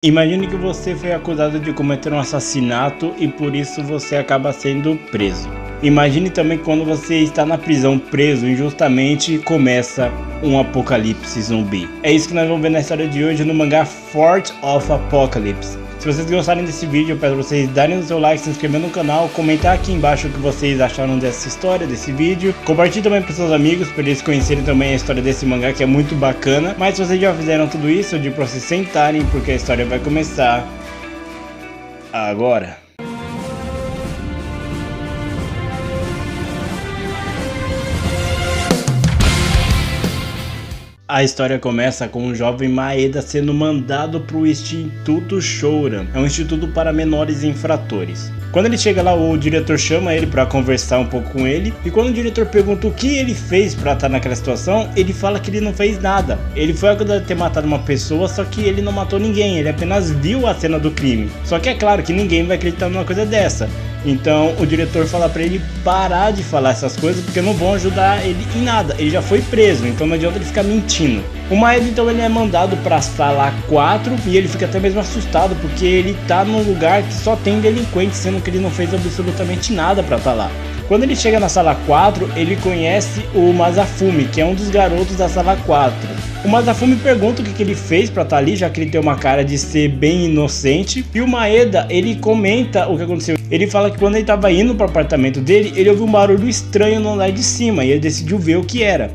Imagine que você foi acusado de cometer um assassinato e por isso você acaba sendo preso. Imagine também quando você está na prisão preso injustamente e começa um apocalipse zumbi. É isso que nós vamos ver na história de hoje no mangá Fort of Apocalypse. Se vocês gostarem desse vídeo, eu peço pra vocês darem o seu like, se inscrever no canal, comentar aqui embaixo o que vocês acharam dessa história, desse vídeo. Compartilhe também para seus amigos, para eles conhecerem também a história desse mangá, que é muito bacana. Mas se vocês já fizeram tudo isso, eu digo pra vocês sentarem, porque a história vai começar agora. A história começa com um jovem Maeda sendo mandado para o Instituto Shouran, é um instituto para menores infratores. Quando ele chega lá, o diretor chama ele para conversar um pouco com ele, e quando o diretor pergunta o que ele fez para estar naquela situação, ele fala que ele não fez nada. Ele foi acusado de ter matado uma pessoa, só que ele não matou ninguém, ele apenas viu a cena do crime. Só que é claro que ninguém vai acreditar numa coisa dessa. Então o diretor fala pra ele parar de falar essas coisas porque não vão ajudar ele em nada. Ele já foi preso, então não adianta ele ficar mentindo. O Maeda então ele é mandado pra sala 4 e ele fica até mesmo assustado porque ele tá num lugar que só tem delinquentes, sendo que ele não fez absolutamente nada pra estar lá. Quando ele chega na sala 4, ele conhece o Masafumi, que é um dos garotos da sala 4. O Masafumi pergunta o que ele fez pra estar ali, já que ele tem uma cara de ser bem inocente. E o Maeda, ele comenta o que aconteceu. Ele fala que quando ele estava indo para o apartamento dele, ele ouviu um barulho estranho no andar de cima e ele decidiu ver o que era.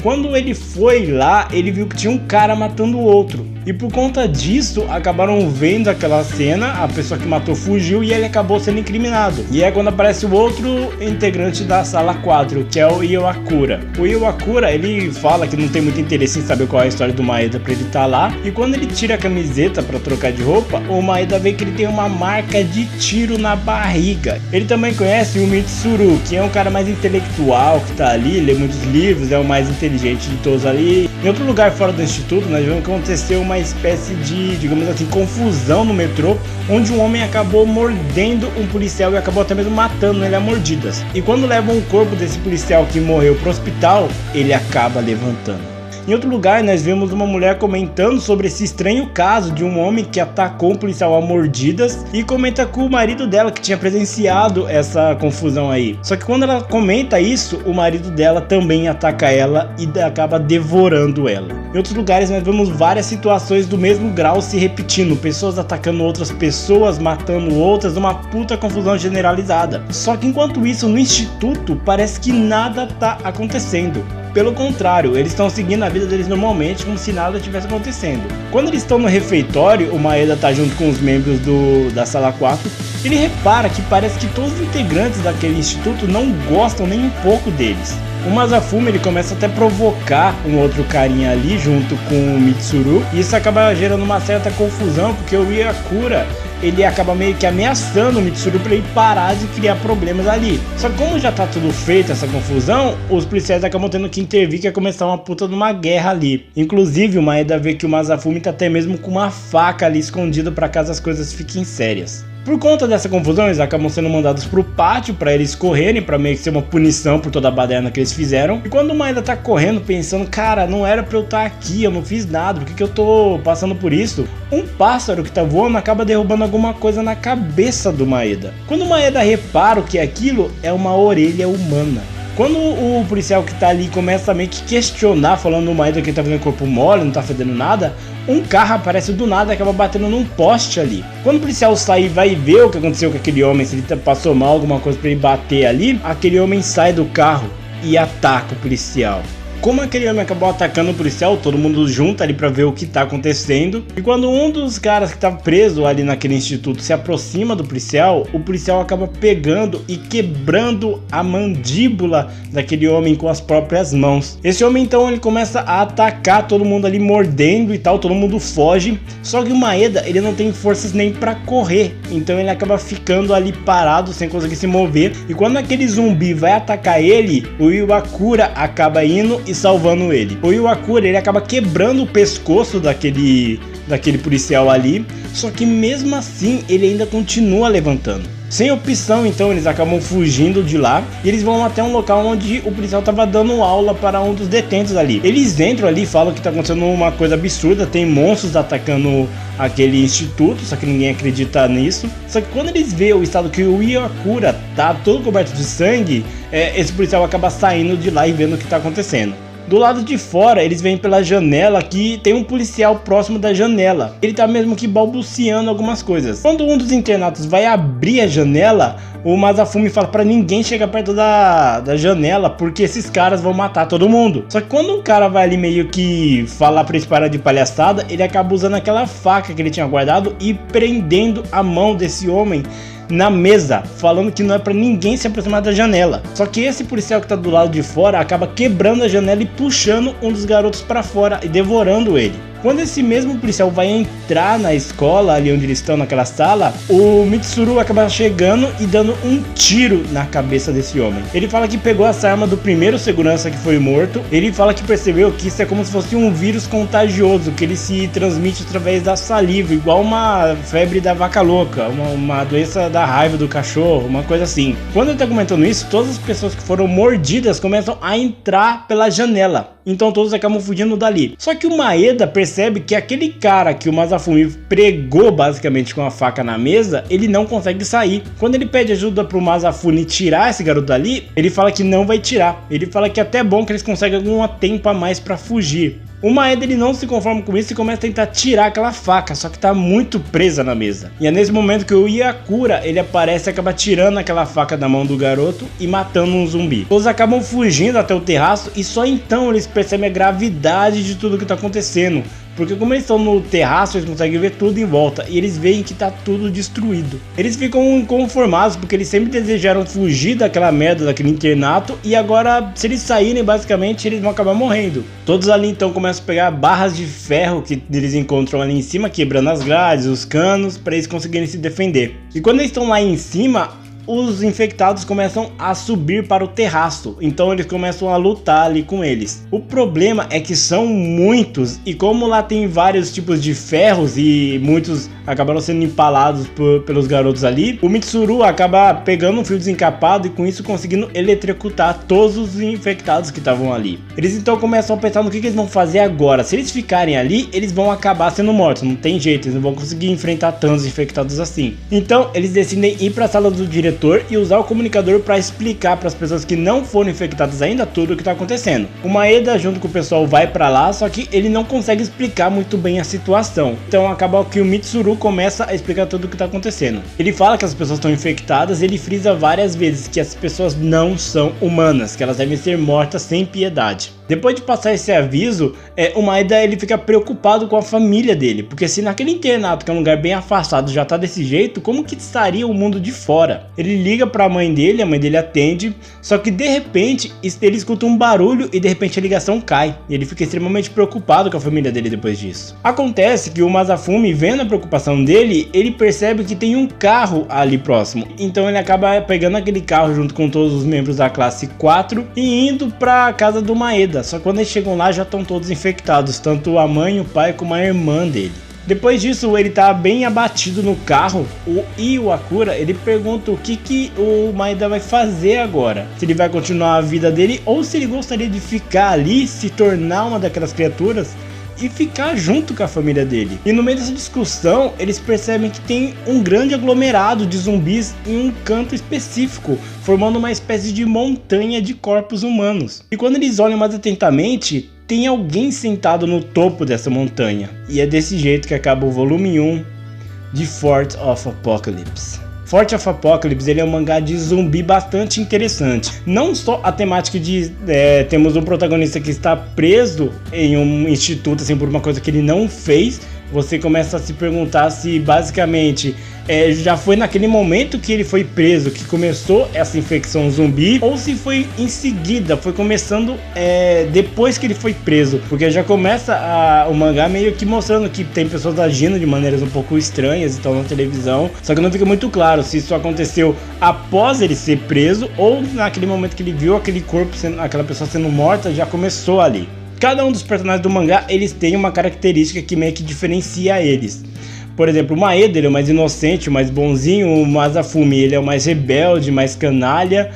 Quando ele foi lá, ele viu que tinha um cara matando o outro. E por conta disso, acabaram vendo aquela cena, a pessoa que matou fugiu e ele acabou sendo incriminado. E é quando aparece o outro integrante da sala 4, que é o Iwakura. O Iwakura, ele fala que não tem muito interesse em saber qual é a história do Maeda pra ele estar lá. E quando ele tira a camiseta pra trocar de roupa, o Maeda vê que ele tem uma marca de tiro na barriga. Ele também conhece o Mitsuru, que é um cara mais intelectual que tá ali, lê muitos livros, é o mais inteligente de todos ali. Em outro lugar fora do instituto, nós vemos que aconteceu uma espécie de, digamos assim, confusão no metrô, onde um homem acabou mordendo um policial e acabou até mesmo matando ele a mordidas. E quando levam o corpo desse policial que morreu pro hospital, ele acaba levantando. Em outro lugar, nós vemos uma mulher comentando sobre esse estranho caso de um homem que atacou um policial a mordidas e comenta com o marido dela que tinha presenciado essa confusão aí. Só que quando ela comenta isso, o marido dela também ataca ela e acaba devorando ela. Em outros lugares, nós vemos várias situações do mesmo grau se repetindo, pessoas atacando outras pessoas, matando outras, uma puta confusão generalizada. Só que enquanto isso, no instituto, parece que nada tá acontecendo. Pelo contrário, eles estão seguindo a vida deles normalmente, como se nada estivesse acontecendo. Quando eles estão no refeitório, o Maeda tá junto com os membros da sala 4, ele repara que parece que todos os integrantes daquele instituto não gostam nem um pouco deles. O Masafumi ele começa até a provocar um outro carinha ali junto com o Mitsuru, e isso acaba gerando uma certa confusão, porque o Iwakura ele acaba meio que ameaçando o Mitsuru para ele parar de criar problemas ali. Só que como já tá tudo feito essa confusão, os policiais acabam tendo que intervir, que é começar uma puta de uma guerra ali. Inclusive o Maeda vê que o Masafumi tá até mesmo com uma faca ali escondida para caso as coisas fiquem sérias. Por conta dessa confusão, eles acabam sendo mandados pro pátio para eles correrem, para meio que ser uma punição por toda a baderna que eles fizeram. E quando o Maeda tá correndo pensando, cara, não era pra eu estar aqui, eu não fiz nada, por que eu tô passando por isso? Um pássaro que tá voando acaba derrubando alguma coisa na cabeça do Maeda. Quando o Maeda repara o que é aquilo, é uma orelha humana. Quando o policial que tá ali começa a meio que questionar, falando no Maeda que ele tá fazendo corpo mole, não tá fazendo nada, um carro aparece do nada e acaba batendo num poste ali. Quando o policial sai e vai ver o que aconteceu com aquele homem, se ele passou mal, alguma coisa pra ele bater ali, aquele homem sai do carro e ataca o policial. Como aquele homem acabou atacando o policial, todo mundo junta ali pra ver o que tá acontecendo. E quando um dos caras que tá preso ali naquele instituto se aproxima do policial, o policial acaba pegando e quebrando a mandíbula daquele homem com as próprias mãos. Esse homem então ele começa a atacar todo mundo ali, mordendo e tal, todo mundo foge. Só que o Maeda ele não tem forças nem pra correr, então ele acaba ficando ali parado sem conseguir se mover. E quando aquele zumbi vai atacar ele, o Iwakura acaba indo e salvando ele. O Iwakura ele acaba quebrando o pescoço daquele daquele policial ali, só que mesmo assim ele ainda continua levantando. Sem opção, então eles acabam fugindo de lá e eles vão até um local onde o policial estava dando aula para um dos detentos ali. Eles entram ali e falam que está acontecendo uma coisa absurda, tem monstros atacando aquele instituto, só que ninguém acredita nisso. Só que quando eles veem o estado que o Iwakura tá todo coberto de sangue, esse policial acaba saindo de lá e vendo o que está acontecendo. Do lado de fora, eles veem pela janela que tem um policial próximo da janela. Ele tá mesmo que balbuciando algumas coisas. Quando um dos internatos vai abrir a janela, o Masafumi fala pra ninguém chegar perto da janela, porque esses caras vão matar todo mundo. Só que quando um cara vai ali meio que falar pra eles parar de palhaçada, ele acaba usando aquela faca que ele tinha guardado e prendendo a mão desse homem na mesa, falando que não é pra ninguém se aproximar da janela. Só que esse policial que tá do lado de fora acaba quebrando a janela e puxando um dos garotos pra fora e devorando ele. Quando esse mesmo policial vai entrar na escola, ali onde eles estão, naquela sala, o Mitsuru acaba chegando e dando um tiro na cabeça desse homem. Ele fala que pegou essa arma do primeiro segurança que foi morto. Ele fala que percebeu que isso é como se fosse um vírus contagioso, que ele se transmite através da saliva, igual uma febre da vaca louca, uma doença da raiva do cachorro, uma coisa assim. Quando ele tá comentando isso, todas as pessoas que foram mordidas começam a entrar pela janela. Então todos acabam fugindo dali. Só que o Maeda percebe que aquele cara que o Masafumi pregou basicamente com a faca na mesa, ele não consegue sair. Quando ele pede ajuda pro Masafumi tirar esse garoto dali, ele fala que não vai tirar. Ele fala que é até bom que eles conseguem algum tempo a mais pra fugir. O Maeda ele não se conforma com isso e começa a tentar tirar aquela faca, só que tá muito presa na mesa. E é nesse momento que o Iwakura ele aparece e acaba tirando aquela faca da mão do garoto e matando um zumbi. Todos acabam fugindo até o terraço e só então eles percebem a gravidade de tudo que tá acontecendo. Porque como eles estão no terraço, eles conseguem ver tudo em volta e eles veem que tá tudo destruído. Eles ficam inconformados porque eles sempre desejaram fugir daquela merda, daquele internato, e agora se eles saírem basicamente eles vão acabar morrendo. Todos ali então começam a pegar barras de ferro que eles encontram ali em cima, quebrando as grades, os canos, para eles conseguirem se defender. E quando eles estão lá em cima, os infectados começam a subir para o terraço, então eles começam a lutar ali com eles. O problema é que são muitos e como lá tem vários tipos de ferros e muitos acabaram sendo empalados pelos garotos ali, o Mitsuru acaba pegando um fio desencapado e com isso conseguindo eletrocutar todos os infectados que estavam ali. Eles então começam a pensar no que eles vão fazer agora. Se eles ficarem ali, eles vão acabar sendo mortos, não tem jeito, eles não vão conseguir enfrentar tantos infectados assim. Então eles decidem ir para a sala do diretor e usar o comunicador para explicar para as pessoas que não foram infectadas ainda tudo o que está acontecendo. O Maeda junto com o pessoal vai para lá, só que ele não consegue explicar muito bem a situação. Então acaba que o Mitsuru começa a explicar tudo o que está acontecendo. Ele fala que as pessoas estão infectadas e ele frisa várias vezes que as pessoas não são humanas, que elas devem ser mortas sem piedade. Depois de passar esse aviso, o Maeda ele fica preocupado com a família dele, porque se naquele internato, que é um lugar bem afastado, já tá desse jeito, como que estaria o mundo de fora? Ele liga pra mãe dele, a mãe dele atende, só que de repente ele escuta um barulho e de repente a ligação cai. E ele fica extremamente preocupado com a família dele depois disso. Acontece que o Masafumi, vendo a preocupação dele, ele percebe que tem um carro ali próximo. Então ele acaba pegando aquele carro junto com todos os membros da classe 4 e indo pra casa do Maeda. Só que quando eles chegam lá já estão todos infectados, tanto a mãe, o pai como a irmã dele. Depois disso ele tá bem abatido no carro. O Iwakura ele pergunta o que o Maeda vai fazer agora. Se ele vai continuar a vida dele ou se ele gostaria de ficar ali, se tornar uma daquelas criaturas e ficar junto com a família dele. E no meio dessa discussão, eles percebem que tem um grande aglomerado de zumbis em um canto específico, formando uma espécie de montanha de corpos humanos. E quando eles olham mais atentamente, tem alguém sentado no topo dessa montanha. E é desse jeito que acaba o volume 1 de Fort of Apocalypse. Fort of Apocalypse ele é um mangá de zumbi bastante interessante. Não só a temática de temos um protagonista que está preso em um instituto assim, por uma coisa que ele não fez. Você começa a se perguntar se basicamente já foi naquele momento que ele foi preso que começou essa infecção zumbi, ou se foi em seguida, foi começando depois que ele foi preso, porque já começa o mangá meio que mostrando que tem pessoas agindo de maneiras um pouco estranhas e tal na televisão, só que não fica muito claro se isso aconteceu após ele ser preso ou naquele momento que ele viu aquele corpo, aquela pessoa sendo morta, já começou ali. cada um dos personagens do mangá, eles têm uma característica que meio que diferencia eles. Por exemplo, o Maeda, ele é o mais inocente, o mais bonzinho. O Masafumi, ele é o mais rebelde, mais canalha.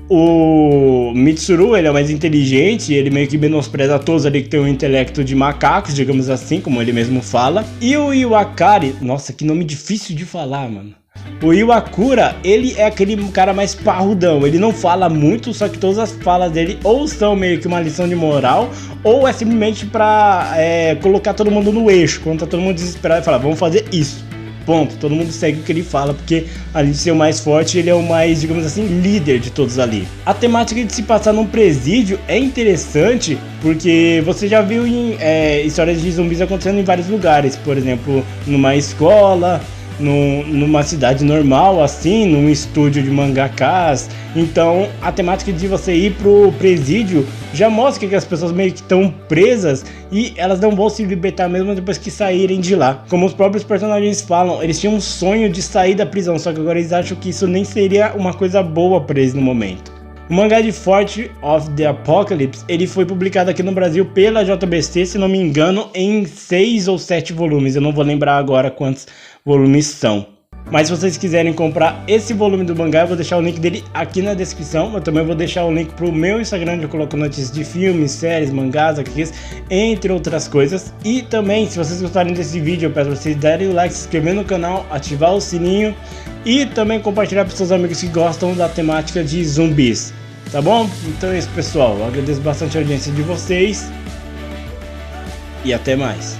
O Mitsuru, ele é o mais inteligente, ele meio que menospreza todos ali que tem um intelecto de macacos, digamos assim, como ele mesmo fala. E o Iwakari, nossa, que nome difícil de falar, mano. O Iwakura, ele é aquele cara mais parrudão, ele não fala muito, só que todas as falas dele ou são meio que uma lição de moral, ou é simplesmente pra colocar todo mundo no eixo, quando tá todo mundo desesperado e falar, vamos fazer isso. Ponto, todo mundo segue o que ele fala, porque além de ser o mais forte, ele é o mais, digamos assim, líder de todos ali. A temática de se passar num presídio é interessante, porque você já viu em histórias de zumbis acontecendo em vários lugares, por exemplo, numa escola, numa cidade normal, assim, num estúdio de mangakas. Então a temática de você ir pro presídio já mostra que as pessoas meio que estão presas e elas não vão se libertar mesmo depois que saírem de lá. Como os próprios personagens falam, eles tinham um sonho de sair da prisão, só que agora eles acham que isso nem seria uma coisa boa para eles no momento. O mangá de Forte of the Apocalypse, ele foi publicado aqui no Brasil pela JBC, se não me engano, em 6 ou 7 volumes. Eu não vou lembrar agora quantos volumes são. Mas se vocês quiserem comprar esse volume do mangá, eu vou deixar o link dele aqui na descrição. Eu também vou deixar o link pro meu Instagram, onde eu coloco notícias de filmes, séries, mangás, HQs, entre outras coisas. E também, se vocês gostarem desse vídeo, eu peço pra vocês darem o like, se inscrever no canal, ativar o sininho e também compartilhar para seus amigos que gostam da temática de zumbis. Tá bom? Então é isso, pessoal. Eu agradeço bastante a audiência de vocês e até mais.